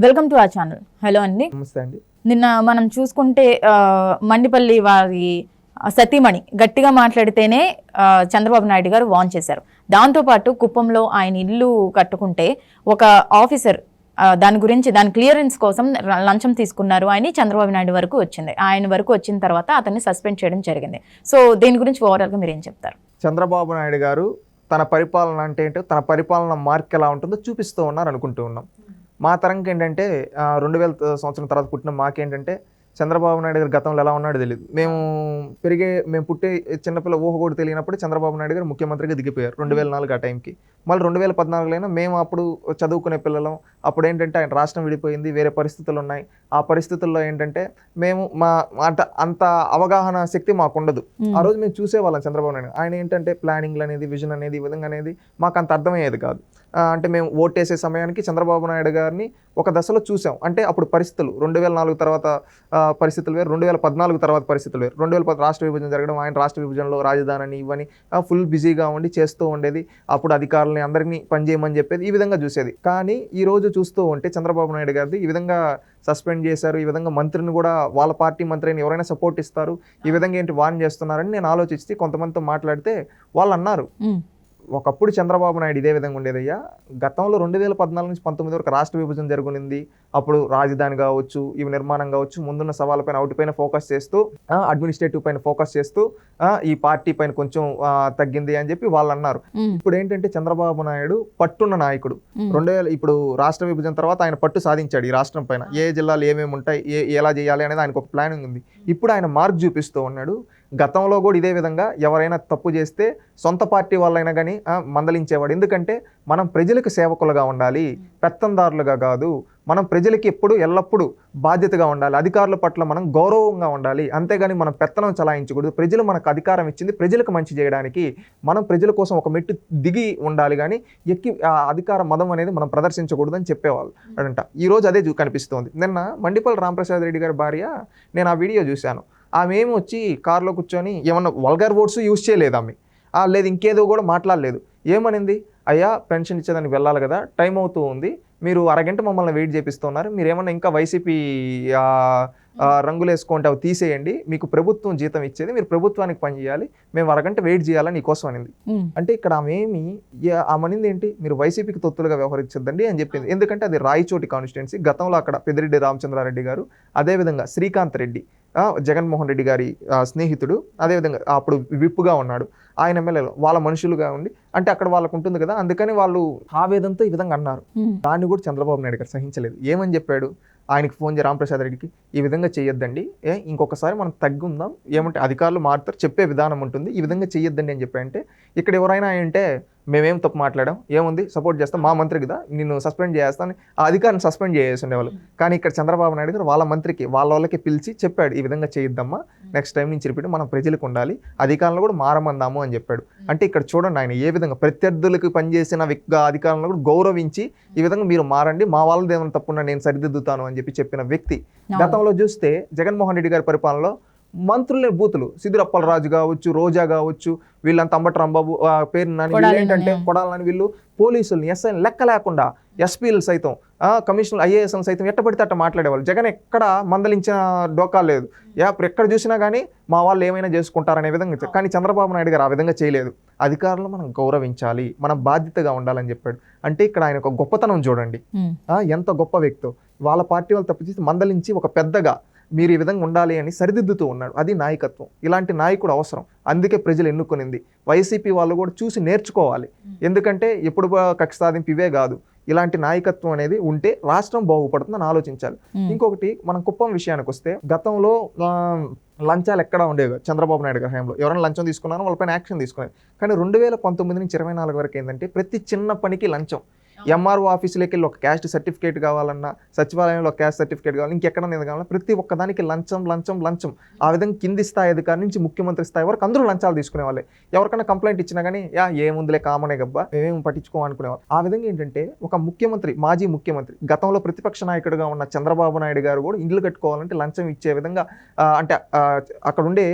Welcome to our channel. Hello అండి. నమస్తే అండి. నిన్న మనం చూసుకుంటే మండిపల్లి వారి సతీమణి గట్టిగా మాట్లాడితేనే చంద్రబాబు నాయుడు గారు వార్న్ చేశారు. దాంతోపాటు కుప్పంలో ఆయన ఇల్లు కట్టుకుంటే ఒక ఆఫీసర్ దాని గురించి దాని క్లియరెన్స్ కోసం లంచం తీసుకున్నారు అని చంద్రబాబు నాయుడు వరకు వచ్చింది. ఆయన వరకు వచ్చిన తర్వాత అతన్ని సస్పెండ్ చేయడం జరిగింది. సో దీని గురించి ఓవరాల్గా మీరు ఏం చెప్తారు? చంద్రబాబు నాయుడు గారు తన పరిపాలన అంటే ఏంటో, తన పరిపాలన మార్క్ ఎలా ఉంటుందో చూపిస్తూ ఉన్నారు అనుకుంటూ ఉన్నాం. మా తరంకి ఏంటంటే 2000 సంవత్సరం తర్వాత పుట్టిన మాకేంటంటే చంద్రబాబు నాయుడు గారు గతంలో ఎలా ఉన్నాడో తెలియదు. మేము పుట్టే చిన్నపిల్ల ఊహ కూడా తెలియనప్పుడు చంద్రబాబు నాయుడు గారు ముఖ్యమంత్రిగా దిగిపోయారు 2004 ఆ టైంకి. మళ్ళీ 2014 మేము అప్పుడు చదువుకునే పిల్లలం. అప్పుడు ఏంటంటే ఆయన రాష్ట్రం విడిపోయింది, వేరే పరిస్థితులు ఉన్నాయి. ఆ పరిస్థితుల్లో ఏంటంటే మేము అంత అవగాహన శక్తి మాకు ఉండదు. ఆ రోజు మేము చూసేవాళ్ళం చంద్రబాబు నాయుడు. ఆయన ఏంటంటే ప్లానింగ్లు అనేది, విజన్ అనేది, ఈ విధంగా అనేది మాకు అంత అర్థమయ్యేది కాదు. అంటే మేము ఓటేసే సమయానికి చంద్రబాబు నాయుడు గారిని ఒక దశలో చూసాం. అంటే అప్పుడు పరిస్థితులు 2004 తర్వాత పరిస్థితులు వేరు, 2014 తర్వాత పరిస్థితులు వేరు. 2010 రాష్ట్ర విభజన జరగడం, ఆయన రాష్ట్ర విభజనలో రాజధానిని ఇవ్వని ఫుల్ బిజీగా ఉండి చేస్తూ ఉండేది. అప్పుడు అధికారులని అందరినీ పనిచేయమని చెప్పేది, ఈ విధంగా చూసేది. కానీ ఈ రోజు చూస్తూ ఉంటే చంద్రబాబు నాయుడు గారిది ఈ విధంగా సస్పెండ్ చేశారు, ఈ విధంగా మంత్రిని కూడా వాళ్ళ పార్టీ మంత్రిని ఎవరైనా సపోర్ట్ ఇస్తారు, ఈ విధంగా ఏంటి వార్న్ చేస్తున్నారని నేను ఆలోచిస్తే కొంతమందితో మాట్లాడితే వాళ్ళు అన్నారు, ఒకప్పుడు చంద్రబాబు నాయుడు ఇదే విధంగా ఉండేదయ్యా. గతంలో 2014 నుంచి 19 వరకు రాష్ట్ర విభజన జరుగునింది. అప్పుడు రాజధాని కావచ్చు, ఇవి నిర్మాణం కావచ్చు, ముందున్న సవాళ్ళపైన వాటిపైన ఫోకస్ చేస్తూ, అడ్మినిస్ట్రేటివ్ పైన ఫోకస్ చేస్తూ ఈ పార్టీ పైన కొంచెం తగ్గింది అని చెప్పి వాళ్ళు అన్నారు. ఇప్పుడు ఏంటంటే చంద్రబాబు నాయుడు పట్టున్న నాయకుడు. ఇప్పుడు రాష్ట్ర విభజన తర్వాత ఆయన పట్టు సాధించాడు ఈ రాష్ట్రం పైన. ఏ జిల్లాలు ఏమేమి ఉంటాయి, ఎలా చేయాలి అనేది ఆయనకు ఒక ప్లానింగ్ ఉంది. ఇప్పుడు ఆయన మార్క్ చూపిస్తూ ఉన్నాడు. గతంలో కూడా ఇదే విధంగా ఎవరైనా తప్పు చేస్తే సొంత పార్టీ వాళ్ళైనా కానీ మందలించేవాడు. ఎందుకంటే మనం ప్రజలకు సేవకులుగా ఉండాలి, పెత్తందారులుగా కాదు. మనం ప్రజలకి ఎల్లప్పుడూ బాధ్యతగా ఉండాలి, అధికారుల పట్ల మనం గౌరవంగా ఉండాలి. అంతేగాని మనం పెత్తనం చలాయించకూడదు. ప్రజలు మనకు అధికారం ఇచ్చింది ప్రజలకు మంచి చేయడానికి, మనం ప్రజల కోసం ఒక మెట్టు దిగి ఉండాలి, కానీ ఎక్కి అధికార మదం అనేది మనం ప్రదర్శించకూడదు అని చెప్పేవాళ్ళు అంట. ఈరోజు అదే కనిపిస్తోంది. నిన్న మండిపల్లి రామప్రసాద్ రెడ్డి గారి భార్య, నేను ఆ వీడియో చూశాను. ఆమె ఏమి వచ్చి కారులో కూర్చొని ఏమన్నా వల్గర్ వర్డ్స్ యూజ్ చేయలేదు ఆమె, లేదు ఇంకేదో కూడా మాట్లాడలేదు. ఏమనింది, అయ్యా పెన్షన్ ఇచ్చేదానికి వెళ్ళాలి కదా, టైం అవుతూ ఉంది, మీరు అరగంట మమ్మల్ని వెయిట్ చేపిస్తున్నారు, మీరు ఏమన్నా ఇంకా వైసీపీ రంగులు వేసుకుంటే అవి తీసేయండి, మీకు ప్రభుత్వం జీతం ఇచ్చేది, మీరు ప్రభుత్వానికి పనిచేయాలి, మేము అరగంట వెయిట్ చేయాలని నీకోసం అనింది. అంటే ఇక్కడ ఆమెనింది ఏంటి, మీరు వైసీపీకి తొత్తులుగా వ్యవహరించద్దండి అని చెప్పింది. ఎందుకంటే అది రాయచోటి కాన్స్టిట్యున్సీ. గతంలో అక్కడ పెద్దిరెడ్డి రామచంద్రారెడ్డి గారు, అదేవిధంగా శ్రీకాంత్ రెడ్డి జగన్మోహన్ రెడ్డి గారి స్నేహితుడు, అదేవిధంగా అప్పుడు విప్పుగా ఉన్నాడు, ఆయన ఎమ్మెల్యేలు వాళ్ళ మనుషులుగా ఉండి, అంటే అక్కడ వాళ్ళకు ఉంటుంది కదా, అందుకని వాళ్ళు ఆవేదంతో ఈ విధంగా అన్నారు. దాన్ని కూడా చంద్రబాబు నాయుడు గారు సహించలేదు. ఏమని చెప్పాడు, ఆయనకి ఫోన్ చేసి రామప్రసాద్ రెడ్డికి, ఈ విధంగా చేయొద్దండి, ఇంకొకసారి మనం తగ్గుందాం, ఏమంటే అధికారులు మారుతారు, చెప్పే విధానం ఉంటుంది, ఈ విధంగా చేయొద్దండి అని చెప్పాయంటే, ఇక్కడ ఎవరైనా అంటే మేమేం తప్పు మాట్లాడాం, ఏముంది సపోర్ట్ చేస్తాం, మా మంత్రి కదా నిన్ను సస్పెండ్ చేస్తాను, ఆ అధికారిని సస్పెండ్ చేసేసి ఉండేవాళ్ళు. కానీ ఇక్కడ చంద్రబాబు నాయుడు గారు వాళ్ళ మంత్రికి వాళ్ళకి పిలిచి చెప్పాడు, ఈ విధంగా చేయొద్దమ్మా, నెక్స్ట్ టైం నుంచి రిపీట్ మనం ప్రజలకు ఉండాలి, అధికారులు కూడా మారమందాము అని చెప్పాడు. అంటే ఇక్కడ చూడండి ఆయన ఏ విధంగా ప్రత్యర్థులకు పనిచేసిన అధికారులను కూడా గౌరవించి, ఈ విధంగా మీరు మారండి, మా వాళ్ళది ఏమైనా తప్పున్నా నేను సరిదిద్దుతాను అని చెప్పిన వ్యక్తి. గతంలో చూస్తే జగన్మోహన్ రెడ్డి గారి పరిపాలనలో మంత్రులే బూతులు, సిద్దిరప్పలరాజు కావచ్చు, రోజా కావచ్చు, వీళ్ళంతా అంబటి రాంబాబు పేరు ఏంటంటే కొడాలని, వీళ్ళు పోలీసుల్ని ఎస్ఐని లెక్క లేకుండా, ఎస్పీలు సైతం, కమిషనర్ ఐఏఎస్ఎల్ సైతం ఎట్టబడితే అట్ట మాట్లాడేవాళ్ళు. జగన్ ఎక్కడ మందలించిన డోకా లేదు, ఇప్పుడు ఎక్కడ చూసినా కానీ మా వాళ్ళు ఏమైనా చేసుకుంటారనే విధంగా. కానీ చంద్రబాబు నాయుడు గారు ఆ విధంగా చేయలేదు. అధికారులు మనం గౌరవించాలి, మనం బాధ్యతగా ఉండాలని చెప్పాడు. అంటే ఇక్కడ ఆయన ఒక గొప్పతనం చూడండి, ఎంత గొప్ప వ్యక్తో. వాళ్ళ పార్టీ వాళ్ళు తప్పు చేసి మందలించి ఒక పెద్దగా మీరు ఈ విధంగా ఉండాలి అని సరిదిద్దుతూ ఉన్నాడు. అది నాయకత్వం. ఇలాంటి నాయకుడు అవసరం. అందుకే ప్రజలు ఎన్నుకునింది. వైసీపీ వాళ్ళు కూడా చూసి నేర్చుకోవాలి. ఎందుకంటే ఎప్పుడు కక్ష సాధింపు ఇవే కాదు, ఇలాంటి నాయకత్వం అనేది ఉంటే రాష్ట్రం బాగుపడుతుందని ఆలోచించాలి. ఇంకొకటి, మనం కుప్పం విషయానికి వస్తే, గతంలో లంచాలు ఎక్కడా ఉండేవి చంద్రబాబు నాయుడు గారి హయాంలో. ఎవరైనా లంచం తీసుకున్నారో వాళ్ళపైన యాక్షన్ తీసుకునేది. కానీ 2019 నుంచి 24 వరకు ఏంటంటే ప్రతి చిన్న పనికి లంచం. ఎంఆర్ఓ ఆఫీసులోకి వెళ్ళి ఒక క్యాస్ట్ సర్టిఫికేట్ కావాలన్నా, సచివాలయంలో క్యాస్ట్ సర్టిఫికేట్ కావాలన్నా, ఇంకెక్కడన్నా కావాలన్నా ప్రతి ఒక్కదానికి లంచం. ఆ విధంగా కింది స్థాయి అధికారి నుంచి ముఖ్యమంత్రి స్థాయి వరకు అందరూ లంచాలు తీసుకునే వాళ్ళే. ఎవరికైనా కంప్లైంట్ ఇచ్చినా కానీ ఏముందిలే కామనే గబ్బా, మేమేం పట్టించుకోమనుకునేవాళ్ళు. ఆ విధంగా ఏంటంటే ఒక ముఖ్యమంత్రి, మాజీ ముఖ్యమంత్రి, గతంలో ప్రతిపక్ష నాయకుడిగా ఉన్న చంద్రబాబు నాయుడు గారు కూడా ఇండ్లు కట్టుకోవాలంటే లంచం ఇచ్చే విధంగా, అంటే అక్కడ ఉండే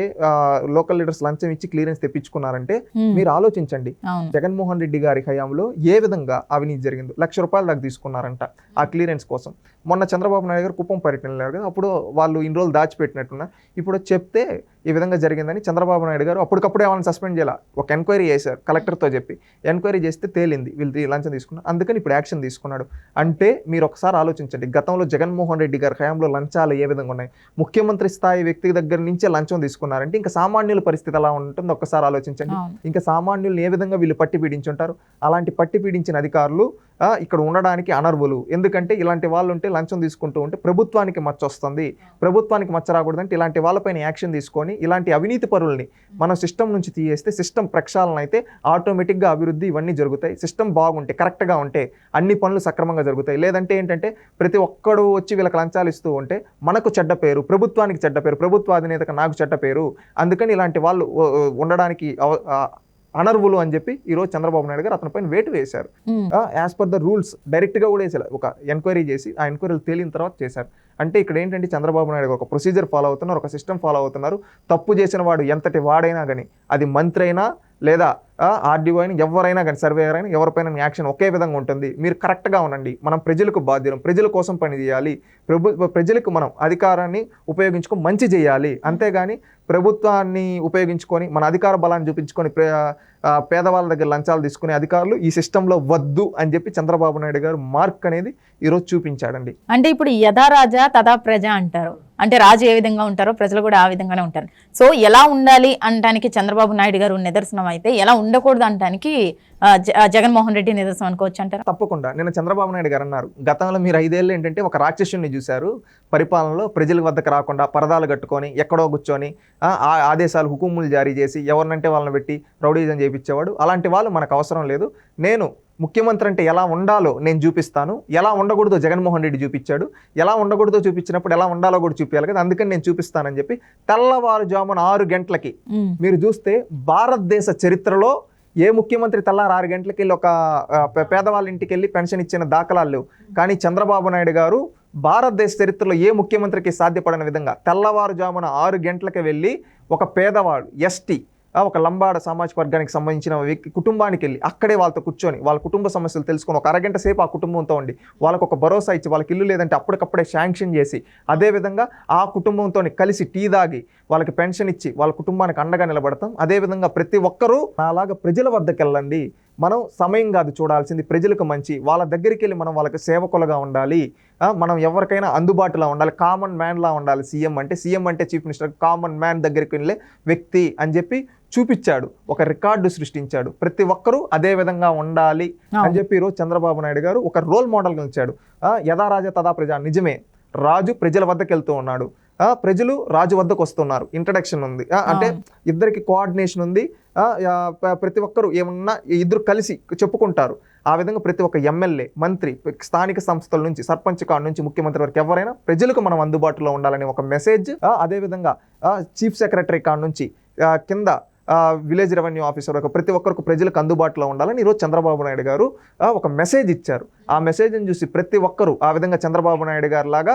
లోకల్ లీడర్స్ లంచం ఇచ్చి క్లియరెన్స్ తెప్పించుకున్నారంటే మీరు ఆలోచించండి. జగన్మోహన్ రెడ్డి గారి హయాంలో ఏ విధంగా అవినీతి జరిగింది. జరిగిందో ₹1,00,000 దాకా తీసుకున్నారంట ఆ క్లియరెన్స్ కోసం. మొన్న చంద్రబాబు నాయుడు గారు కుప్పం పర్యటన వెళ్ళారు కదా, అప్పుడు వాళ్ళు ఇన్ని రోజులు దాచిపెట్టినట్టున్నారు. ఇప్పుడు చెప్తే ఈ విధంగా జరిగిందని చంద్రబాబు నాయుడు గారు అప్పటికప్పుడు ఏమైనా సస్పెండ్ చేయాలి, ఒక ఎంక్వైరీ చేశారు కలెక్టర్తో చెప్పి. ఎంక్వైరీ చేస్తే తేలింది వీళ్ళు లంచం తీసుకున్నారు, అందుకని ఇప్పుడు యాక్షన్ తీసుకున్నాడు. అంటే మీరు ఒకసారి ఆలోచించండి, గతంలో జగన్మోహన్ రెడ్డి గారి హయాంలో లంచాలు ఏ విధంగా ఉన్నాయి, ముఖ్యమంత్రి స్థాయి వ్యక్తి దగ్గర నుంచే లంచం తీసుకున్నారంటే ఇంకా సామాన్యుల పరిస్థితి ఎలా ఉంటుందో ఒక్కసారి ఆలోచించండి. ఇంకా సామాన్యులను ఏ విధంగా వీళ్ళు పట్టి పీడించుంటారు. అలాంటి పట్టి పీడించిన అధికారులు ఇక్కడ ఉండడానికి అనర్హులు. ఎందుకంటే ఇలాంటి వాళ్ళు ఉంటే లంచం తీసుకుంటూ ఉంటే ప్రభుత్వానికి మచ్చ వస్తుంది. ప్రభుత్వానికి మచ్చ రాకూడదంటే ఇలాంటి వాళ్ళపైన యాక్షన్ తీసుకొని ఇలాంటి అవినీతి పరుల్ని మనం సిస్టమ్ నుంచి తీయేస్తే సిస్టమ్ ప్రక్షాళన అయితే ఆటోమేటిక్గా అభివృద్ధి ఇవన్నీ జరుగుతాయి. సిస్టమ్ బాగుంటే కరెక్ట్గా ఉంటే అన్ని పనులు సక్రమంగా జరుగుతాయి. లేదంటే ఏంటంటే ప్రతి ఒక్కడు వచ్చి వీళ్ళకి లంచాలు ఇస్తూ ఉంటే మనకు చెడ్డ పేరు, ప్రభుత్వానికి చెడ్డ పేరు, ప్రభుత్వ అధినేతకు నాకు చెడ్డ పేరు. అందుకని ఇలాంటి వాళ్ళు ఉండడానికి అనర్హులు అని చెప్పి ఈరోజు చంద్రబాబు నాయుడు గారు అతని పైన వేటు వేశారు. యాజ్ పర్ ద రూల్స్ డైరెక్ట్గా కూడా వేసారు, ఒక ఎంక్వైరీ చేసి ఆ ఎంక్వైరీలు తేలిన తర్వాత చేశారు. అంటే ఇక్కడ ఏంటంటే చంద్రబాబు నాయుడు ఒక ప్రొసీజర్ ఫాలో అవుతున్నారు, ఒక సిస్టమ్ ఫాలో అవుతున్నారు. తప్పు చేసిన వాడు ఎంతటి వాడైనా కానీ, అది మంత్రి అయినా లేదా ఆర్డీఓ అయినా ఎవరైనా కానీ, సర్వేయర్ అయినా ఎవరిపైన యాక్షన్ ఒకే విధంగా ఉంటుంది. మీరు కరెక్ట్గా ఉండండి. మనం ప్రజలకు బాధ్యులం, ప్రజల కోసం పని చేయాలి, ప్రజలకు మనం అధికారాన్ని ఉపయోగించుకొని మంచి చేయాలి. అంతేగాని ప్రభుత్వాన్ని ఉపయోగించుకొని మన అధికార బలాన్ని చూపించుకొని పేదవాళ్ళ దగ్గర లంచాలు తీసుకునే అధికారులు ఈ సిస్టంలో వద్దు అని చెప్పి చంద్రబాబు నాయుడు గారు మార్క్ అనేది ఈరోజు చూపించాడండి. అంటే ఇప్పుడు యథా రాజా తథా ప్రజ అంటారు. అంటే రాజు ఏ విధంగా ఉంటారో ప్రజలు కూడా ఆ విధంగానే ఉంటారు. సో ఎలా ఉండాలి అనడానికి చంద్రబాబు నాయుడు గారు నిదర్శనం అయితే, ఎలా ఉండకూడదు అనడానికి జగన్మోహన్ రెడ్డి నిదర్శనం అనుకోవచ్చు అంటారు. తప్పకుండా. నిన్న చంద్రబాబు నాయుడు గారు అన్నారు, గతంలో మీరు 5 ఏళ్ళు ఏంటంటే ఒక రాక్షసుని చూశారు, పరిపాలనలో ప్రజల వద్దకు రాకుండా పరదాలు కట్టుకొని ఎక్కడో కూర్చొని ఆదేశాలు హుకుములు జారీ చేసి ఎవరినంటే వాళ్ళని పెట్టి రౌడీజం చేయించేవాడు. అలాంటి వాళ్ళు మనకు అవసరం లేదు. నేను ముఖ్యమంత్రి అంటే ఎలా ఉండాలో నేను చూపిస్తాను, ఎలా ఉండకూడదో జగన్మోహన్ రెడ్డి చూపించాడు, ఎలా ఉండకూడదో చూపించినప్పుడు ఎలా ఉండాలో కూడా చూపించాలి కదా, అందుకని నేను చూపిస్తానని చెప్పి తెల్లవారుజామున 6 గంటలకి మీరు చూస్తే భారతదేశ చరిత్రలో ఏ ముఖ్యమంత్రి తెల్లారు 6 గంటలకి వెళ్ళి ఒక పేదవాళ్ళ ఇంటికి వెళ్ళి పెన్షన్ ఇచ్చిన దాఖలాలు లేవు. కానీ చంద్రబాబు నాయుడు గారు భారతదేశ చరిత్రలో ఏ ముఖ్యమంత్రికి సాధ్యపడని విధంగా తెల్లవారుజామున 6 గంటలకి వెళ్ళి ఒక పేదవాడు, ఎస్టీ, ఒక లంబాడ సామాజిక వర్గానికి సంబంధించిన వ్యక్తి కుటుంబానికి వెళ్ళి అక్కడే వాళ్ళతో కూర్చొని వాళ్ళ కుటుంబ సమస్యలు తెలుసుకొని ఒక అరగంట సేపు ఆ కుటుంబంతో ఉండి వాళ్ళకు ఒక భరోసా ఇచ్చి, వాళ్ళకి ఇల్లు లేదంటే అప్పటికప్పుడే శాంక్షన్ చేసి, అదేవిధంగా ఆ కుటుంబంతో కలిసి టీ తాగి వాళ్ళకి పెన్షన్ ఇచ్చి వాళ్ళ కుటుంబానికి అండగా నిలబడతాం. అదేవిధంగా ప్రతి ఒక్కరూ నాలాగా ప్రజల వద్దకు వెళ్ళండి. మనం సమయం కాదు చూడాల్సింది, ప్రజలకు మంచి వాళ్ళ దగ్గరికి వెళ్ళి మనం వాళ్ళకి సేవకులుగా ఉండాలి. మనం ఎవరికైనా అందుబాటులో ఉండాలి, కామన్ మ్యాన్లా ఉండాలి. సీఎం అంటే చీఫ్ మినిస్టర్ కామన్ మ్యాన్ దగ్గరికి వెళ్ళే వ్యక్తి అని చెప్పి చూపించాడు, ఒక రికార్డు సృష్టించాడు. ప్రతి ఒక్కరూ అదే విధంగా ఉండాలి అని చెప్పి ఈరోజు చంద్రబాబు నాయుడు గారు ఒక రోల్ మోడల్గా ఉంచాడు. యథా రాజా తథా ప్రజ. నిజమే, రాజు ప్రజల వద్దకు వెళ్తూ ఉన్నాడు, ప్రజలు రాజు వద్దకు వస్తున్నారు. ఇంట్రడక్షన్ ఉంది, అంటే ఇద్దరికి కోఆర్డినేషన్ ఉంది. ప్రతి ఒక్కరు ఏమన్నా ఇద్దరు కలిసి చెప్పుకుంటారు. ఆ విధంగా ప్రతి ఒక్క ఎమ్మెల్యే, మంత్రి, స్థానిక సంస్థల నుంచి సర్పంచ్ కాడ నుంచి ముఖ్యమంత్రి వరకు ఎవరైనా ప్రజలకు మనం అందుబాటులో ఉండాలనే ఒక మెసేజ్. అదేవిధంగా చీఫ్ సెక్రటరీ కాడ నుంచి కింద విలేజ్ రెవెన్యూ ఆఫీసర్ వరకు ప్రతి ఒక్కరికి ప్రజలకు అందుబాటులో ఉండాలని ఈరోజు చంద్రబాబు నాయుడు గారు ఒక మెసేజ్ ఇచ్చారు. ఆ మెసేజ్ని చూసి ప్రతి ఒక్కరూ ఆ విధంగా చంద్రబాబు నాయుడు గారు లాగా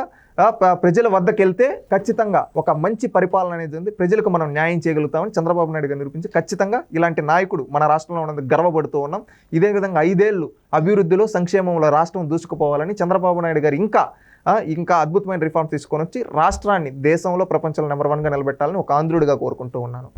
ప్రజల వద్దకు వెళ్తే ఖచ్చితంగా ఒక మంచి పరిపాలన అనేది ఉంది, ప్రజలకు మనం న్యాయం చేయగలుగుతామని చంద్రబాబు నాయుడు గారు నిరూపించి ఖచ్చితంగా ఇలాంటి నాయకుడు మన రాష్ట్రంలో ఉన్నందుకు గర్వపడుతూ ఉన్నాం. ఇదే విధంగా 5 ఏళ్ళు అభివృద్ధిలో, సంక్షేమంలో రాష్ట్రం దూసుకుపోవాలని చంద్రబాబు నాయుడు గారు ఇంకా అద్భుతమైన రిఫార్మ్స్ తీసుకొని వచ్చి రాష్ట్రాన్ని దేశంలో ప్రపంచంలో నెంబర్ 1గా నిలబెట్టాలని ఒక ఆంధ్రుడిగా కోరుకుంటూ ఉన్నాను.